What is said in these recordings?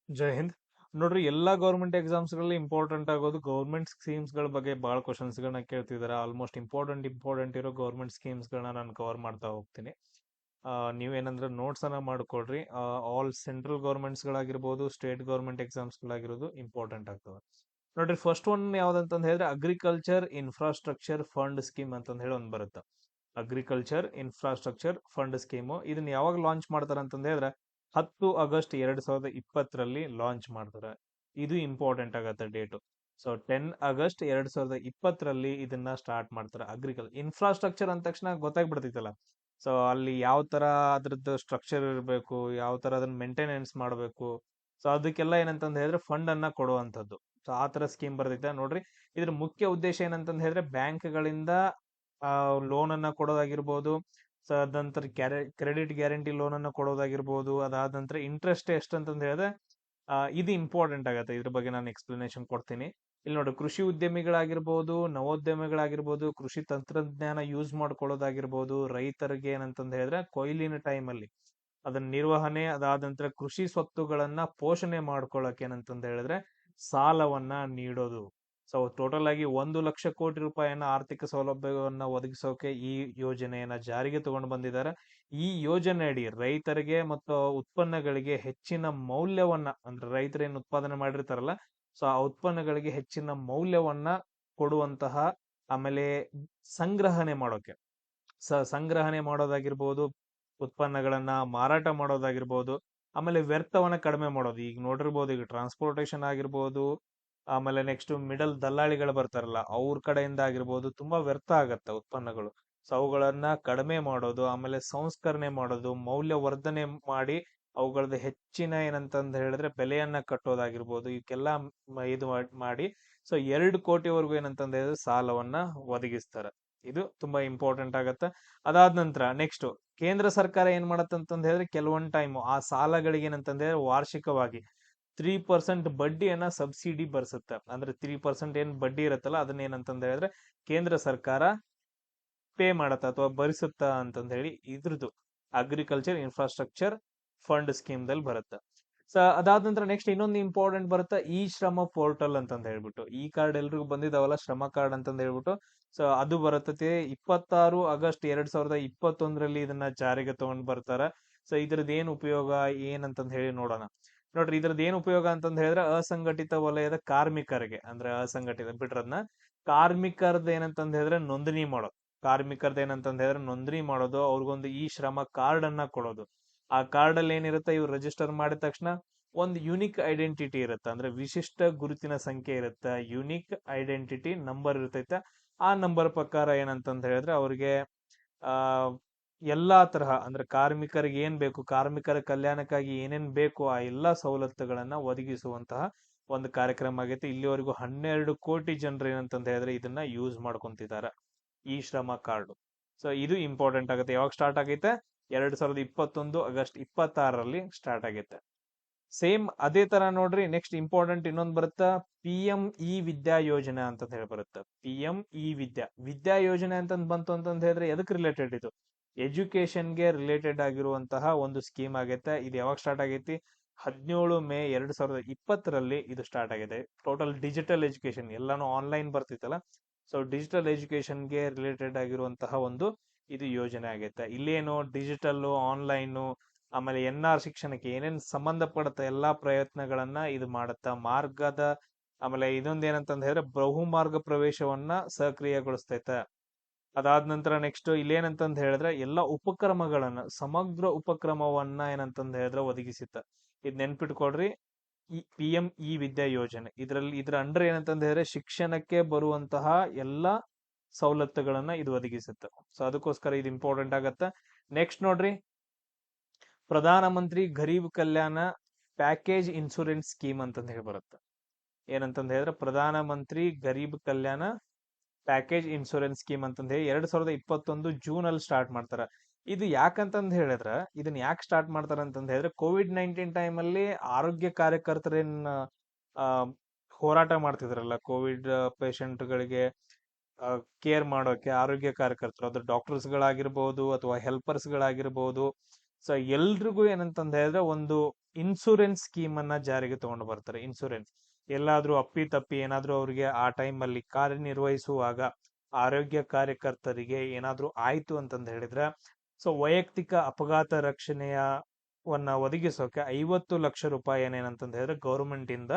ಜೈ ಹಿಂದ್. ನೋಡ್ರಿ, ಎಲ್ಲಾ government exams ಗಳಲ್ಲಿ ಇಂಪಾರ್ಟೆಂಟ್ ಆಗೋದು ಗೌರ್ಮೆಂಟ್ ಸ್ಕೀಮ್ಸ್ ಗಳ ಬಗ್ಗೆ ಬಹಳ ಕ್ವಶನ್ಸ್ ಗಳನ್ನ ಕೇಳ್ತಿದಾರೆ. ಆಲ್ಮೋಸ್ಟ್ ಇಂಪಾರ್ಟೆಂಟ್ ಇರೋ ಗೌರ್ಮೆಂಟ್ ಸ್ಕೀಮ್ಸ್ ಗಳನ್ನ ನಾನು ಕವರ್ ಮಾಡ್ತಾ ಹೋಗ್ತೀನಿ. ನೀವೇನಂದ್ರೆ ನೋಟ್ಸ್ ಅನ್ನ ಮಾಡ್ಕೊಳ್ರಿ. ಆಲ್ ಸೆಂಟ್ರಲ್ ಗೌರ್ಮೆಂಟ್ಸ್ ಗಳಾಗಿರ್ಬೋದು, ಸ್ಟೇಟ್ ಗೌರ್ಮೆಂಟ್ ಎಕ್ಸಾಮ್ಸ್ ಗಳಾಗಿರೋದು ಇಂಪಾರ್ಟೆಂಟ್ ಆಗ್ತವೆ. ನೋಡ್ರಿ, ಫಸ್ಟ್ ಒನ್ ಯಾವ್ದಂತಂದ್ ಹೇಳಿದ್ರೆ ಅಗ್ರಿಕಲ್ಚರ್ ಇನ್ಫ್ರಾಸ್ಟ್ರಕ್ಚರ್ ಫಂಡ್ ಸ್ಕೀಮ್ ಅಂತಂದ್ ಹೇಳಿ ಒಂದ್ ಬರುತ್ತೆ. ಅಗ್ರಿಕಲ್ಚರ್ ಇನ್ಫ್ರಾಸ್ಟ್ರಕ್ಚರ್ ಫಂಡ್ ಸ್ಕೀಮು ಇದನ್ನ ಯಾವಾಗ ಲಾಂಚ್ ಮಾಡ್ತಾರ ಅಂತಂದ್ ಹೇಳಿದ್ರೆ 10 ಆಗಸ್ಟ್ 2020ರಲ್ಲಿ ಲಾಂಚ್ ಮಾಡ್ತಾರೆ. ಇದು ಇಂಪಾರ್ಟೆಂಟ್ ಆಗತ್ತೆ ಡೇಟು. ಸೊ 10 ಆಗಸ್ಟ್ 2020ರಲ್ಲಿ ಇದನ್ನ ಸ್ಟಾರ್ಟ್ ಮಾಡ್ತಾರೆ. ಇನ್ಫ್ರಾಸ್ಟ್ರಕ್ಚರ್ ಅಂದ ತಕ್ಷಣ ಗೊತ್ತಾಗ್ಬಿಡ್ತೈತಲ್ಲ. ಸೊ ಅಲ್ಲಿ ಯಾವ ತರ ಅದ್ರದ್ದು ಸ್ಟ್ರಕ್ಚರ್ ಇರಬೇಕು, ಯಾವ ತರ ಅದನ್ನ ಮೇಂಟೆನೆನ್ಸ್ ಮಾಡಬೇಕು. ಸೊ ಅದಕ್ಕೆಲ್ಲ ಏನಂತಂದ್ ಹೇಳಿದ್ರೆ ಫಂಡ್ ಅನ್ನ ಕೊಡುವಂತದ್ದು. ಸೊ ಆ ತರ ಸ್ಕೀಮ್ ಬರ್ತೈತೆ ನೋಡ್ರಿ. ಇದ್ರ ಮುಖ್ಯ ಉದ್ದೇಶ ಏನಂತಂದ್ ಹೇಳಿದ್ರೆ ಬ್ಯಾಂಕ್ಗಳಿಂದ ಲೋನ್ ಅನ್ನ ಕೊಡೋದಾಗಿರ್ಬೋದು. ಸೊ ಅದ ನಂತರ ಕ್ರೆಡಿಟ್ ಗ್ಯಾರಂಟಿ ಲೋನ್ ಅನ್ನ ಕೊಡೋದಾಗಿರ್ಬೋದು. ಅದಾದ ನಂತರ ಇಂಟ್ರೆಸ್ಟ್ ಎಷ್ಟು ಅಂತಂದ್ ಹೇಳಿದ್ರೆ ಇದು ಇಂಪಾರ್ಟೆಂಟ್ ಆಗತ್ತೆ. ಇದ್ರ ಬಗ್ಗೆ ನಾನು ಎಕ್ಸ್ಪ್ಲನೇಷನ್ ಕೊಡ್ತೀನಿ. ಇಲ್ಲಿ ನೋಡಿ, ಕೃಷಿ ಉದ್ಯಮಿಗಳಾಗಿರ್ಬೋದು, ನವೋದ್ಯಮಿಗಳಾಗಿರ್ಬೋದು, ಕೃಷಿ ತಂತ್ರಜ್ಞಾನ ಯೂಸ್ ಮಾಡ್ಕೊಳ್ಳೋದಾಗಿರ್ಬೋದು, ರೈತರಿಗೆ ಏನಂತಂದ್ ಹೇಳಿದ್ರೆ ಕೊಯ್ಲಿನ ಟೈಮಲ್ಲಿ ಅದನ್ನ ನಿರ್ವಹಣೆ, ಅದಾದ ನಂತರ ಕೃಷಿ ಸ್ವತ್ತುಗಳನ್ನ ಪೋಷಣೆ ಮಾಡ್ಕೊಳ್ಳೋಕೆ ಏನಂತಂದ್ ಹೇಳಿದ್ರೆ ಸಾಲವನ್ನ ನೀಡೋದು. ಸೊ ಟೋಟಲ್ ಆಗಿ 1 ಲಕ್ಷ ಕೋಟಿ ರೂಪಾಯಿಯನ್ನ ಆರ್ಥಿಕ ಸೌಲಭ್ಯವನ್ನ ಒದಗಿಸೋಕೆ ಈ ಯೋಜನೆಯನ್ನ ಜಾರಿಗೆ ತಗೊಂಡು ಬಂದಿದ್ದಾರೆ. ಈ ಯೋಜನೆ ಅಡಿ ರೈತರಿಗೆ ಮತ್ತು ಉತ್ಪನ್ನಗಳಿಗೆ ಹೆಚ್ಚಿನ ಮೌಲ್ಯವನ್ನ, ಅಂದ್ರೆ ರೈತರೇನು ಉತ್ಪಾದನೆ ಮಾಡಿರ್ತಾರಲ್ಲ, ಸೊ ಆ ಉತ್ಪನ್ನಗಳಿಗೆ ಹೆಚ್ಚಿನ ಮೌಲ್ಯವನ್ನ ಕೊಡುವಂತಹ, ಆಮೇಲೆ ಸಂಗ್ರಹಣೆ ಮಾಡೋಕೆ, ಸಂಗ್ರಹಣೆ ಮಾಡೋದಾಗಿರ್ಬೋದು, ಉತ್ಪನ್ನಗಳನ್ನ ಮಾರಾಟ ಮಾಡೋದಾಗಿರ್ಬೋದು, ಆಮೇಲೆ ವ್ಯರ್ಥವನ್ನ ಕಡಿಮೆ ಮಾಡೋದು. ಈಗ ನೋಡಿರ್ಬೋದು, ಈಗ ಟ್ರಾನ್ಸ್ಪೋರ್ಟೇಶನ್ ಆಗಿರ್ಬೋದು, ಆಮೇಲೆ ನೆಕ್ಸ್ಟ್ ಮಿಡಲ್ ದಲ್ಲಾಳಿಗಳು ಬರ್ತಾರಲ್ಲ ಅವ್ರ ಕಡೆಯಿಂದ ಆಗಿರ್ಬೋದು, ತುಂಬಾ ವ್ಯರ್ಥ ಆಗತ್ತೆ ಉತ್ಪನ್ನಗಳು. ಸೊ ಅವುಗಳನ್ನ ಕಡಿಮೆ ಮಾಡೋದು, ಆಮೇಲೆ ಸಂಸ್ಕರಣೆ ಮಾಡೋದು, ಮೌಲ್ಯವರ್ಧನೆ ಮಾಡಿ ಅವುಗಳದ್ದು ಹೆಚ್ಚಿನ ಏನಂತಂದ್ ಹೇಳಿದ್ರೆ ಬೆಲೆಯನ್ನ ಕಟ್ಟೋದಾಗಿರ್ಬೋದು, ಇವಕ್ಕೆಲ್ಲ ಇದು ಮಾಡಿ ಸೊ 2 ಕೋಟಿವರೆಗೂ ಏನಂತಂದ್ ಹೇಳಿದ್ರೆ ಸಾಲವನ್ನ ಒದಗಿಸ್ತಾರೆ. ಇದು ತುಂಬಾ ಇಂಪಾರ್ಟೆಂಟ್ ಆಗತ್ತೆ. ಅದಾದ ನಂತರ ನೆಕ್ಸ್ಟ್ ಕೇಂದ್ರ ಸರ್ಕಾರ ಏನ್ ಮಾಡತ್ತಂತಂದ್ ಹೇಳಿದ್ರೆ ಕೆಲವೊಂದ್ ಟೈಮ್ ಆ ಸಾಲಗಳಿಗೆ ಏನಂತಂದ್ ಹೇಳಿದ್ರೆ ವಾರ್ಷಿಕವಾಗಿ 3% ಬಡ್ಡಿಯನ್ನ ಸಬ್ಸಿಡಿ ಬರ್ಸುತ್ತೆ. ಅಂದ್ರೆ 3% ಏನ್ ಬಡ್ಡಿ ಇರುತ್ತಲ್ಲ ಅದನ್ನ ಏನಂತಂದ್ ಹೇಳಿದ್ರೆ ಕೇಂದ್ರ ಸರ್ಕಾರ ಪೇ ಮಾಡತ್ತ ಅಥವಾ ಭರಿಸುತ್ತ ಅಂತಂದ್ ಹೇಳಿ ಇದ್ರದ್ದು ಅಗ್ರಿಕಲ್ಚರ್ ಇನ್ಫ್ರಾಸ್ಟ್ರಕ್ಚರ್ ಫಂಡ್ ಸ್ಕೀಮ್ ದಲ್ಲಿ ಬರುತ್ತೆ. ಸೊ ಅದಾದ ನಂತರ ನೆಕ್ಸ್ಟ್ ಇನ್ನೊಂದು ಇಂಪಾರ್ಟೆಂಟ್ ಬರುತ್ತೆ, ಈ ಶ್ರಮ ಪೋರ್ಟಲ್ ಅಂತಂದ್ ಹೇಳ್ಬಿಟ್ಟು. ಈ ಕಾರ್ಡ್ ಎಲ್ರಿಗೂ ಬಂದಿದಾವಲ್ಲ, ಶ್ರಮ ಕಾರ್ಡ್ ಅಂತಂದ್ ಹೇಳ್ಬಿಟ್ಟು. ಸೊ ಅದು ಬರುತ್ತೆ 26 ಆಗಸ್ಟ್ 2021ರಲ್ಲಿ ಇದನ್ನ ಜಾರಿಗೆ ತಗೊಂಡ್ ಬರ್ತಾರ. ಸೊ ಇದ್ರದ್ದು ಏನ್ ಉಪಯೋಗ ಏನಂತಂದ್ ಹೇಳಿ ನೋಡೋಣ. ನೋಡ್ರಿ, ಇದ್ರದ್ದು ಏನ್ ಉಪಯೋಗ ಅಂತಂದ್ ಹೇಳಿದ್ರೆ ಅಸಂಘಟಿತ ವಲಯದ ಕಾರ್ಮಿಕರಿಗೆ, ಅಂದ್ರೆ ಅಸಂಘಟಿತ ಬಿಟ್ರದ್ನ ಕಾರ್ಮಿಕರದ್ದು ಏನಂತಂದ್ ಹೇಳಿದ್ರೆ ನೋಂದಣಿ ಮಾಡೋದು. ಕಾರ್ಮಿಕರದ್ದು ಏನಂತಂದ್ ಹೇಳಿದ್ರೆ ನೋಂದಣಿ ಮಾಡೋದು, ಅವ್ರಿಗೊಂದು ಈ ಶ್ರಮ ಕಾರ್ಡ್ ಅನ್ನ ಕೊಡೋದು. ಆ ಕಾರ್ಡ್ ಅಲ್ಲಿ ಏನಿರುತ್ತೆ, ಇವ್ರು ರಿಜಿಸ್ಟರ್ ಮಾಡಿದ ತಕ್ಷಣ ಒಂದು ಯುನಿಕ್ ಐಡೆಂಟಿಟಿ ಇರುತ್ತೆ, ಅಂದ್ರೆ ವಿಶಿಷ್ಟ ಗುರುತಿನ ಸಂಖ್ಯೆ ಇರುತ್ತೆ, ಯುನಿಕ್ ಐಡೆಂಟಿಟಿ ನಂಬರ್ ಇರ್ತೈತೆ. ಆ ನಂಬರ್ ಪ್ರಕಾರ ಏನಂತಂದ್ ಹೇಳಿದ್ರೆ ಅವ್ರಿಗೆ ಆ ಎಲ್ಲಾ ತರಹ, ಅಂದ್ರೆ ಕಾರ್ಮಿಕರಿಗೆ ಏನ್ ಬೇಕು, ಕಾರ್ಮಿಕರ ಕಲ್ಯಾಣಕ್ಕಾಗಿ ಏನೇನ್ ಬೇಕು ಆ ಎಲ್ಲಾ ಸವಲತ್ತುಗಳನ್ನ ಒದಗಿಸುವಂತಹ ಒಂದು ಕಾರ್ಯಕ್ರಮ ಆಗೈತೆ. ಇಲ್ಲಿವರೆಗೂ 12 ಕೋಟಿ ಜನರು ಏನಂತಂದ್ ಹೇಳಿದ್ರೆ ಇದನ್ನ ಯೂಸ್ ಮಾಡ್ಕೊಂತಿದ್ದಾರೆ, ಈ ಶ್ರಮ ಕಾರ್ಡ್. ಸೊ ಇದು ಇಂಪಾರ್ಟೆಂಟ್ ಆಗುತ್ತೆ. ಯಾವಾಗ ಸ್ಟಾರ್ಟ್ ಆಗೈತೆ? 2021 ಆಗಸ್ಟ್ 2026ರಲ್ಲಿ ಸ್ಟಾರ್ಟ್ ಆಗೈತೆ. ಸೇಮ್ ಅದೇ ತರ ನೋಡ್ರಿ, ನೆಕ್ಸ್ಟ್ ಇಂಪಾರ್ಟೆಂಟ್ ಇನ್ನೊಂದು ಬರುತ್ತಾ, PME ವಿದ್ಯಾ ಯೋಜನೆ ಅಂತ ಹೇಳಿ ಬರುತ್ತೆ. PME ವಿದ್ಯಾ ಯೋಜನೆ ಅಂತಂದ್ ಬಂತು ಅಂತಂದ್ ಹೇಳಿದ್ರೆ ಎದಕ್ ರಿಲೇಟೆಡ್ ಇದು? ಎಜುಕೇಶನ್ಗೆ ರಿಲೇಟೆಡ್ ಆಗಿರುವಂತಹ ಒಂದು ಸ್ಕೀಮ್ ಆಗೈತೆ. ಇದು ಯಾವಾಗ ಸ್ಟಾರ್ಟ್ ಆಗೈತಿ? 17 ಮೇ 2020ರಲ್ಲಿ ಇದು ಸ್ಟಾರ್ಟ್ ಆಗಿದೆ. ಟೋಟಲ್ ಡಿಜಿಟಲ್ ಎಜುಕೇಶನ್, ಎಲ್ಲಾನು ಆನ್ಲೈನ್ ಬರ್ತಿತ್ತಲ್ಲ, ಸೊ ಡಿಜಿಟಲ್ ಎಜುಕೇಶನ್ಗೆ ರಿಲೇಟೆಡ್ ಆಗಿರುವಂತಹ ಒಂದು ಇದು ಯೋಜನೆ ಆಗೈತೆ. ಇಲ್ಲೇನು ಡಿಜಿಟಲ್ ಆನ್ಲೈನು, ಆಮೇಲೆ ಶಿಕ್ಷಣಕ್ಕೆ ಏನೇನ್ ಸಂಬಂಧಪಡುತ್ತೆ ಎಲ್ಲಾ ಪ್ರಯತ್ನಗಳನ್ನ ಇದು ಮಾಡುತ್ತ. ಆಮೇಲೆ ಇದೊಂದ್ ಏನಂತಂದ್ ಹೇಳಿದ್ರೆ ಬಹುಮಾರ್ಗ ಪ್ರವೇಶವನ್ನ ಸಕ್ರಿಯಗೊಳಿಸ್ತೈತೆ. ಅದಾದ ನಂತರ ನೆಕ್ಸ್ಟ್ ಇಲ್ಲೇನಂತಂದ್ ಹೇಳಿದ್ರೆ ಎಲ್ಲಾ ಉಪಕ್ರಮಗಳನ್ನ, ಸಮಗ್ರ ಉಪಕ್ರಮವನ್ನ ಏನಂತಂದ್ ಹೇಳಿದ್ರೆ ಒದಗಿಸುತ್ತೆ. ಇದ್ ನೆನ್ಪಿಟ್ಕೊಡ್ರಿ, ಈ PME ವಿದ್ಯಾ ಯೋಜನೆ ಇದ್ರ ಅಂಡರ್ ಏನಂತಂದ್ ಹೇಳಿದ್ರೆ ಶಿಕ್ಷಣಕ್ಕೆ ಬರುವಂತಹ ಎಲ್ಲಾ ಸವಲತ್ತುಗಳನ್ನ ಇದು ಒದಗಿಸುತ್ತೆ. ಸೊ ಅದಕ್ಕೋಸ್ಕರ ಇದು ಇಂಪಾರ್ಟೆಂಟ್ ಆಗತ್ತೆ. ನೆಕ್ಸ್ಟ್ ನೋಡ್ರಿ, Pradhan Mantri Garib Kalyan package insurance scheme ಅಂತಂದ್ ಹೇಳಿ ಬರುತ್ತೆ. ಏನಂತಂದ್ ಹೇಳಿದ್ರೆ Pradhan Mantri Garib Kalyan package insurance scheme ಅಂತಂದ್ ಹೇಳಿ 2021 ಜೂನ್ ಅಲ್ಲಿ ಸ್ಟಾರ್ಟ್ ಮಾಡ್ತಾರ. ಇದು ಯಾಕಂತಂದ್ ಹೇಳಿದ್ರ, ಇದನ್ನ ಯಾಕೆ ಸ್ಟಾರ್ಟ್ ಮಾಡ್ತಾರ ಅಂತಂದ್ ಹೇಳಿದ್ರೆ COVID-19 ಟೈಮ್ ಅಲ್ಲಿ ಆರೋಗ್ಯ ಕಾರ್ಯಕರ್ತರೇನ್ ಹೋರಾಟ ಮಾಡ್ತಿದ್ರಲ್ಲ, ಕೋವಿಡ್ ಪೇಷಂಟ್ಗಳಿಗೆ ಕೇರ್ ಮಾಡೋಕೆ ಆರೋಗ್ಯ ಕಾರ್ಯಕರ್ತರು, ಅದು ಡಾಕ್ಟರ್ಸ್ ಗಳಾಗಿರ್ಬೋದು ಅಥವಾ ಹೆಲ್ಪರ್ಸ್ ಗಳಾಗಿರ್ಬೋದು. ಸೊ ಎಲ್ರಿಗೂ ಏನಂತಂದ್ ಹೇಳಿದ್ರೆ ಒಂದು ಇನ್ಸೂರೆನ್ಸ್ ಸ್ಕೀಮ್ ಅನ್ನ ಜಾರಿಗೆ ತಗೊಂಡು ಬರ್ತಾರೆ. ಇನ್ಸೂರೆನ್ಸ್ ಎಲ್ಲಾದ್ರೂ ಅಪ್ಪಿ ತಪ್ಪಿ ಏನಾದ್ರೂ ಅವ್ರಿಗೆ ಆ ಟೈಮ್ ಅಲ್ಲಿ ಕಾರ್ಯನಿರ್ವಹಿಸುವಾಗ ಆರೋಗ್ಯ ಕಾರ್ಯಕರ್ತರಿಗೆ ಏನಾದ್ರೂ ಆಯ್ತು ಅಂತಂದ ಹೇಳಿದ್ರೆ, ಸೊ ವೈಯಕ್ತಿಕ ಅಪಘಾತ ರಕ್ಷಣೆಯವನ್ನ ಒದಗಿಸೋಕೆ 50 ಲಕ್ಷ ರೂಪಾಯಿ ಏನೇನಂತಂದ ಹೇಳಿದ್ರೆ ಗೌರ್ಮೆಂಟ್ ಇಂದ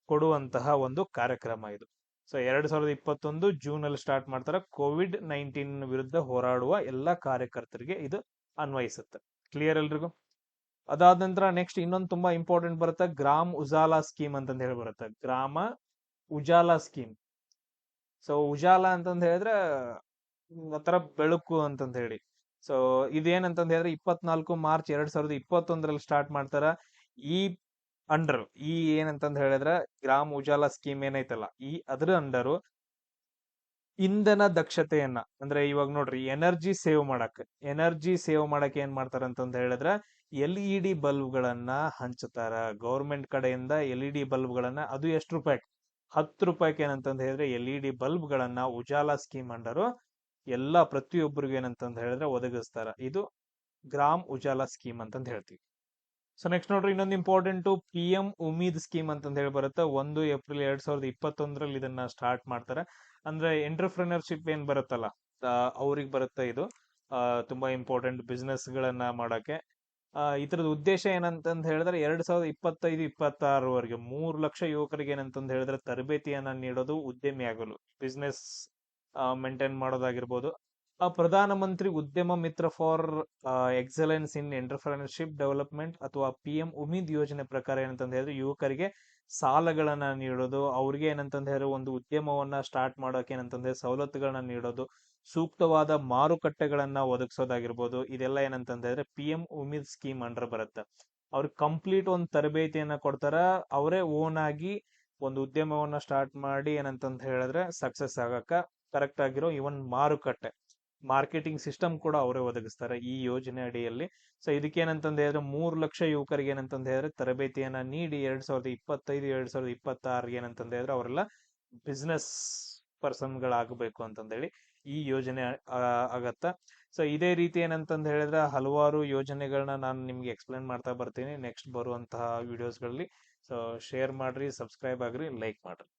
ಕೊಡುವಂತಹ ಒಂದು ಕಾರ್ಯಕ್ರಮ ಇದು. ಸೊ 2021 ಜೂನ್ ಅಲ್ಲಿ ಸ್ಟಾರ್ಟ್ ಮಾಡ್ತಾರೆ. COVID-19 ವಿರುದ್ಧ ಹೋರಾಡುವ ಎಲ್ಲಾ ಕಾರ್ಯಕರ್ತರಿಗೆ ಇದು ಅನ್ವಯಿಸುತ್ತೆ. ಕ್ಲಿಯರ್ ಎಲ್ರಿಗೂ? ಅದಾದ ನಂತರ ನೆಕ್ಸ್ಟ್ ಇನ್ನೊಂದು ತುಂಬಾ ಇಂಪಾರ್ಟೆಂಟ್ ಬರುತ್ತೆ, ಗ್ರಾಮ್ ಉಜಾಲಾ ಸ್ಕೀಮ್ ಅಂತಂದ ಹೇಳಿ ಬರುತ್ತೆ. ಗ್ರಾಮ ಉಜಾಲಾ ಸ್ಕೀಮ್. ಸೊ ಉಜಾಲಾ ಅಂತಂದ ಹೇಳಿದ್ರೆ ಒಂಥರ ಬೆಳಕು ಅಂತಂದ ಹೇಳಿ. ಸೊ ಇದೇನಂತಂದ ಹೇಳಿದ್ರೆ 24 ಮಾರ್ಚ್ 2021 ಸ್ಟಾರ್ಟ್ ಮಾಡ್ತಾರ. ಈ ಅಂಡರ್ ಈ ಏನಂತಂದ ಹೇಳಿದ್ರೆ ಗ್ರಾಮ್ ಉಜಾಲಾ ಸ್ಕೀಮ್ ಏನೈತಲ್ಲ, ಈ ಅದ್ರ ಅಂಡರು ಇಂಧನ ದಕ್ಷತೆಯನ್ನ, ಅಂದ್ರೆ ಇವಾಗ ನೋಡ್ರಿ ಎನರ್ಜಿ ಸೇವ್ ಮಾಡಕ್ ಏನ್ ಮಾಡ್ತಾರ ಅಂತಂದ ಹೇಳಿದ್ರೆ LED ಬಲ್ಬ್ಗಳನ್ನ ಹಂಚುತ್ತಾರ ಗೌರ್ಮೆಂಟ್ ಕಡೆಯಿಂದ. LED ಬಲ್ಬ್ಗಳನ್ನ ಅದು ಎಷ್ಟು ರೂಪಾಯಿ? 10 ರೂಪಾಯಿಗೆ ಏನಂತಂದ ಹೇಳಿದ್ರೆ LED ಬಲ್ಬ್ಗಳನ್ನ ಉಜಾಲಾ ಸ್ಕೀಮ್ ಅಂಡರು ಎಲ್ಲಾ ಪ್ರತಿಯೊಬ್ಬರಿಗೂ ಏನಂತಂದ ಹೇಳಿದ್ರೆ ಒದಗಿಸ್ತಾರ. ಇದು ಗ್ರಾಮ್ ಉಜಾಲಾ ಸ್ಕೀಮ್ ಅಂತಂದ ಹೇಳ್ತೀವಿ. ಸೊ ನೆಕ್ಸ್ಟ್ ನೋಡ್ರಿ ಇನ್ನೊಂದು ಇಂಪಾರ್ಟೆಂಟ್, PM ಉಮೀದ್ ಸ್ಕೀಮ್ ಅಂತಂದ ಹೇಳಿ ಬರುತ್ತೆ. 1 ಏಪ್ರಿಲ್ 2021 ಇದನ್ನ ಸ್ಟಾರ್ಟ್ ಮಾಡ್ತಾರೆ. ಅಂದ್ರೆ ಎಂಟರ್ಪ್ರಿನರ್ಶಿಪ್ ಏನ್ ಬರುತ್ತಲ್ಲ, ಅವ್ರಿಗೆ ಬರುತ್ತೆ ಇದು. ತುಂಬಾ ಇಂಪಾರ್ಟೆಂಟ್ ಬಿಸ್ನೆಸ್ ಗಳನ್ನ ಮಾಡಕ್ಕೆ. ಇದ್ರದ ಉದ್ದೇಶ ಏನಂತಂದ ಹೇಳಿದ್ರೆ 2025-26 3 ಲಕ್ಷ ಯುವಕರಿಗೆ ಏನಂತಂದ ಹೇಳಿದ್ರೆ ತರಬೇತಿಯನ್ನ ನೀಡೋದು, ಉದ್ಯಮಿ ಆಗಲು, ಬಿಸ್ನೆಸ್ ಮೇಂಟೈನ್ ಮಾಡೋದಾಗಿರ್ಬೋದು. Pradhan Mantri Udyam Mitra for excellence in entrepreneurship development ಅಥವಾ PM ಉಮೀದ್ ಯೋಜನೆ ಪ್ರಕಾರ ಏನಂತಂದ ಹೇಳಿದ್ರೆ ಯುವಕರಿಗೆ ಸಾಲಗಳನ್ನ ನೀಡೋದು, ಅವ್ರಿಗೆ ಏನಂತಂದ ಹೇಳಿದ್ರೆ ಒಂದು ಉದ್ಯಮವನ್ನ ಸ್ಟಾರ್ಟ್ ಮಾಡೋಕೆ ಏನಂತಂದ್ರೆ ಸವಲತ್ತುಗಳನ್ನ ನೀಡೋದು, ಸೂಕ್ತವಾದ ಮಾರುಕಟ್ಟೆಗಳನ್ನ ಒದಗಿಸೋದಾಗಿರ್ಬೋದು. ಇದೆಲ್ಲ ಏನಂತಂದ ಹೇಳಿದ್ರೆ PM ಉಮೀದ್ ಸ್ಕೀಮ್ ಅಂಡರ್ ಬರುತ್ತೆ. ಅವ್ರಿಗೆ ಕಂಪ್ಲೀಟ್ ಒಂದು ತರಬೇತಿಯನ್ನ ಕೊಡ್ತಾರ. ಅವರೇ ಓನ್ ಆಗಿ ಒಂದು ಉದ್ಯಮವನ್ನ ಸ್ಟಾರ್ಟ್ ಮಾಡಿ ಏನಂತಂದ ಹೇಳಿದ್ರೆ ಸಕ್ಸಸ್ ಆಗಕ್ಕ ಕರೆಕ್ಟ್ ಆಗಿರೋ ಇವನ್ ಮಾರ್ಕೆಟಿಂಗ್ ಸಿಸ್ಟಮ್ ಕೂಡ ಅವರೇ ಒದಗಿಸ್ತಾರೆ ಈ ಯೋಜನೆ ಅಡಿಯಲ್ಲಿ. ಸೊ ಇದಕ್ಕೇನಂತಂದ ಹೇಳಿದ್ರೆ 3 ಲಕ್ಷ ಯುವಕರಿಗೆ ಏನಂತಂದ ಹೇಳಿದ್ರೆ ತರಬೇತಿಯನ್ನ ನೀಡಿ 2025-2026 ಏನಂತಂದ ಹೇಳಿದ್ರೆ ಅವರೆಲ್ಲ ಬಿಸ್ನೆಸ್ ಪರ್ಸನ್ಗಳಾಗಬೇಕು ಅಂತಂದೇಳಿ ಈ ಯೋಜನೆ ಆಗತ್ತ. ಸೊ ಇದೇ ರೀತಿ ಏನಂತಂದ ಹೇಳಿದ್ರೆ ಹಲವಾರು ಯೋಜನೆಗಳನ್ನ ನಾನು ನಿಮ್ಗೆ ಎಕ್ಸ್ಪ್ಲೇನ್ ಮಾಡ್ತಾ ಬರ್ತೀನಿ ನೆಕ್ಸ್ಟ್ ಬರುವಂತಹ ವಿಡಿಯೋಸ್ಗಳಲ್ಲಿ. ಸೊ ಶೇರ್ ಮಾಡ್ರಿ, ಸಬ್ಸ್ಕ್ರೈಬ್ ಆಗ್ರಿ, ಲೈಕ್ ಮಾಡ್ರಿ.